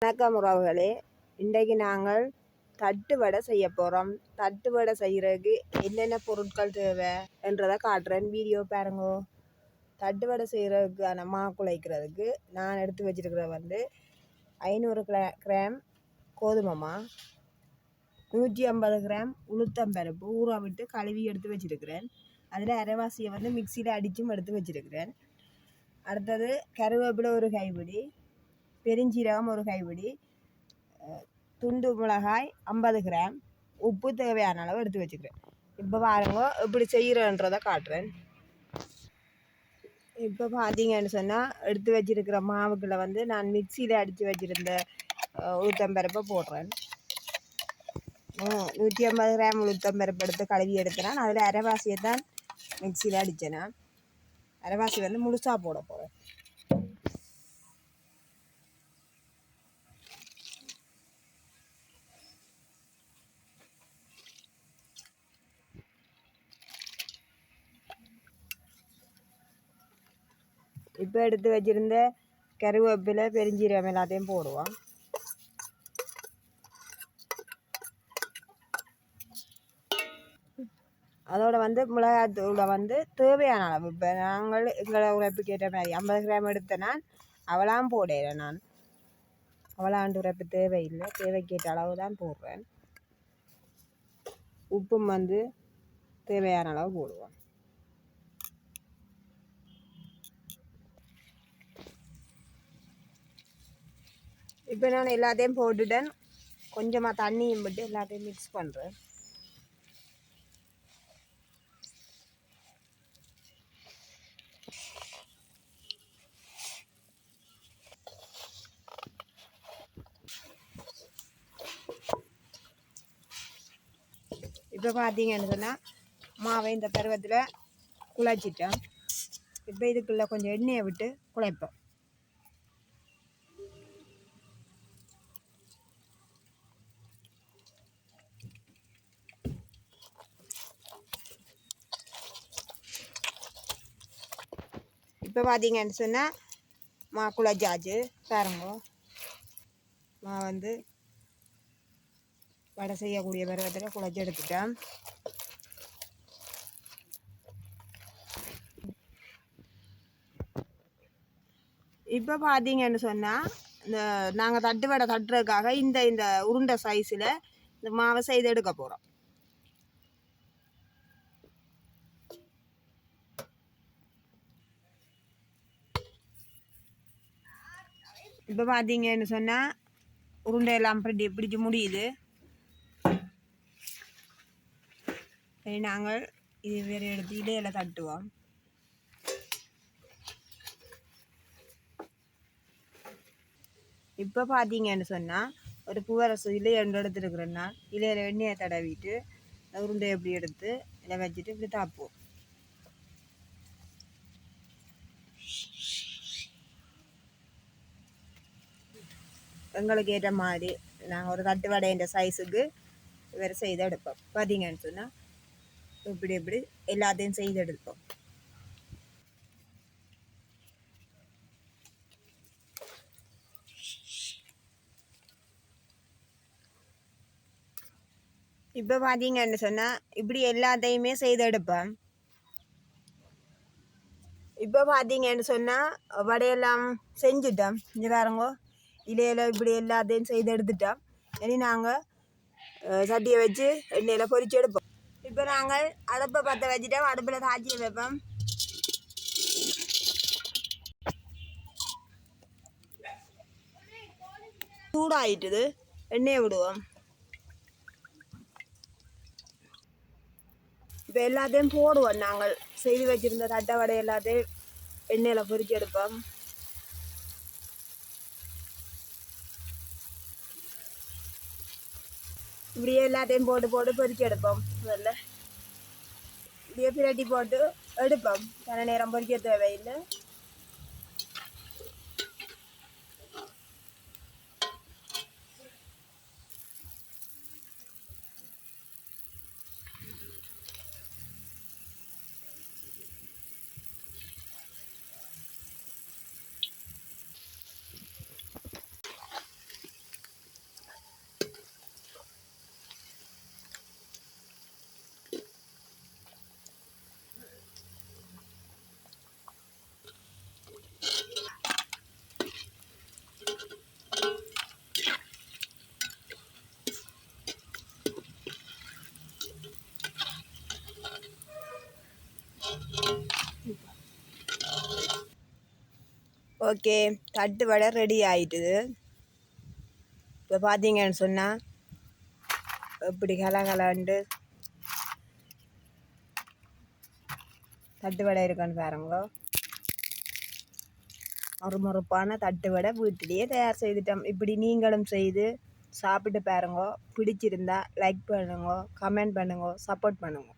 வணக்கம் உறவுகளே, இன்றைக்கு நாங்கள் தட்டு வடை செய்ய போகிறோம். தட்டு வடை செய்கிறதுக்கு என்னென்ன பொருட்கள் தேவை என்றதை காட்டுறேன், வீடியோ பாருங்கோ. தட்டு வடை செய்கிறதுக்கான மாவு குழைக்கிறதுக்கு நான் எடுத்து வச்சுருக்கிறது 500 கிராம் கோதுமை மாவு, 150 கிராம் உளுத்தம்பருப்பு ஊற விட்டு கழுவி எடுத்து வச்சுருக்கிறேன். அதில் அரைவாசியை மிக்சியில் அடித்தும் எடுத்து வச்சுருக்கிறேன். அடுத்தது கருவேப்பிலை ஒரு கைப்பிடி, பெருஞ்சீரகம் ஒரு கைப்பிடி, துண்டு மிளகாய் 50 கிராம், உப்பு தேவையான அளவு எடுத்து வச்சுக்கிறேன். இப்போ பாருங்க எப்படி செய்கிறன்றதை காட்டுறேன். இப்போ பார்த்தீங்கன்னு சொன்னால் எடுத்து வச்சிருக்கிற மாவுக்குள்ளே நான் மிக்சியில் அடித்து வச்சுருந்த உளுத்தம்பருப்பை போடுறேன். 150 கிராம் உளுத்தம்பருப்பு எடுத்து கழுவி எடுக்கிறேன். அதில் அரைவாசியை தான் மிக்சியில் அடித்தேன். அரைவாசி முழுசாக போட போகிறேன். இப்போ எடுத்து வச்சுருந்த கருவேப்பிலை பெருஞ்சீரகம் எல்லாத்தையும் போடுவோம். அதோட மிளகாத்தூளை தேவையான அளவு, இப்போ நாங்கள் எங்களை உரைப்புக்கு ஏற்ற மாதிரி 50 கிராம் எடுத்தேன்னா அவளாம் போடுறேன். நான் அவளாண்டு உரைப்பு தேவையில்லை, தேவைக்கேற்ற அளவு தான் போடுறேன். உப்பும் தேவையான அளவு போடுவோம். இப்போ நான் எல்லாத்தையும் போட்டுட்டேன். கொஞ்சமாக தண்ணியும் விட்டு எல்லாத்தையும் மிக்ஸ் பண்ணுறேன். இப்போ பார்த்தீங்கன்னு சொன்னால் மாவை இந்த பருவத்தில் குழைச்சிட்டேன். இப்போ இதுக்குள்ளே கொஞ்சம் எண்ணெயை விட்டு குழைப்போம். இப்போ பார்த்தீங்கன்னு சொன்னால் மா குழைச்சாச்சு பாருங்க. மா வடை செய்யக்கூடிய பருவத்தில் குழைச்சி எடுத்துட்டேன். இப்போ பார்த்தீங்கன்னு சொன்னால் நாங்கள் தட்டு வடை தட்டுறதுக்காக இந்த உருண்டை சைஸில் இந்த மாவை செய்து எடுக்க போகிறோம். இப்போ பார்த்தீங்கன்னு சொன்னால் உருண்டையெல்லாம் பிடிச்சி முடியுது. நாங்கள் இது வேறு எடுத்து இடையில தட்டுவோம். இப்போ பார்த்தீங்கன்னு சொன்னால் ஒரு பூவரசு இலையை எடுத்துருக்குறேன்னா இலையில எண்ணெயை தடவிட்டு உருண்டை எப்படி எடுத்து இதை வச்சுட்டு இப்படி தாப்புவோம். எங்களுக்கு ஏற்ற மாதிரி நாங்கள் ஒரு தட்டு வடைன்ற சைஸுக்கு வேறு செய்து எடுப்போம். பார்த்தீங்கன்னு சொன்னால் இப்படி இப்படி எல்லாத்தையும் செய்து எடுப்போம். இப்போ பார்த்தீங்கன்னு சொன்னால் இப்படி எல்லாத்தையுமே செய்து எடுப்போம். இப்போ பார்த்தீங்கன்னு சொன்னால் வடையெல்லாம் செஞ்சுட்டோம். இங்கே பாருங்க, இலையில இப்படி எல்லாத்தையும் செய்து எடுத்துட்டோம். இனி நாங்கள் சட்டியை வச்சு எண்ணெயில் பொரிச்சு எடுப்போம். இப்போ நாங்கள் அடுப்பை பற்ற வச்சுட்டோம். அடுப்பில் தாச்சி வைப்போம். சூடாயிட்டுது, எண்ணெயை விடுவோம். இப்போ எல்லாத்தையும் போடுவோம். நாங்கள் செய்து வச்சுருந்த தட்டை வடை எல்லாத்தையும் எண்ணெயில் பொரிச்சு எடுப்போம். இப்படியே எல்லாத்தையும் போட்டு பொரிச்சு எடுப்போம். முதல்ல இப்படியே பிரட்டி போட்டு எடுப்போம். கன நேரம் பொரிக்க தேவையில்லை. ஓகே, தட்டு வடை ரெடி ஆயிட்டுது. இப்போ பார்த்தீங்கன்னு சொன்னால் எப்படி கலகலண்டு தட்டு வடை இருக்கான்னு பாருங்க. மறுமறுப்பான தட்டு வடை வீட்டிலேயே தயார் செய்துட்டோம். இப்படி நீங்களும் செய்து சாப்பிட்டு பாருங்க. பிடிச்சிருந்தா லைக் பண்ணுங்க, கமெண்ட் பண்ணுங்க, சப்போர்ட் பண்ணுங்க.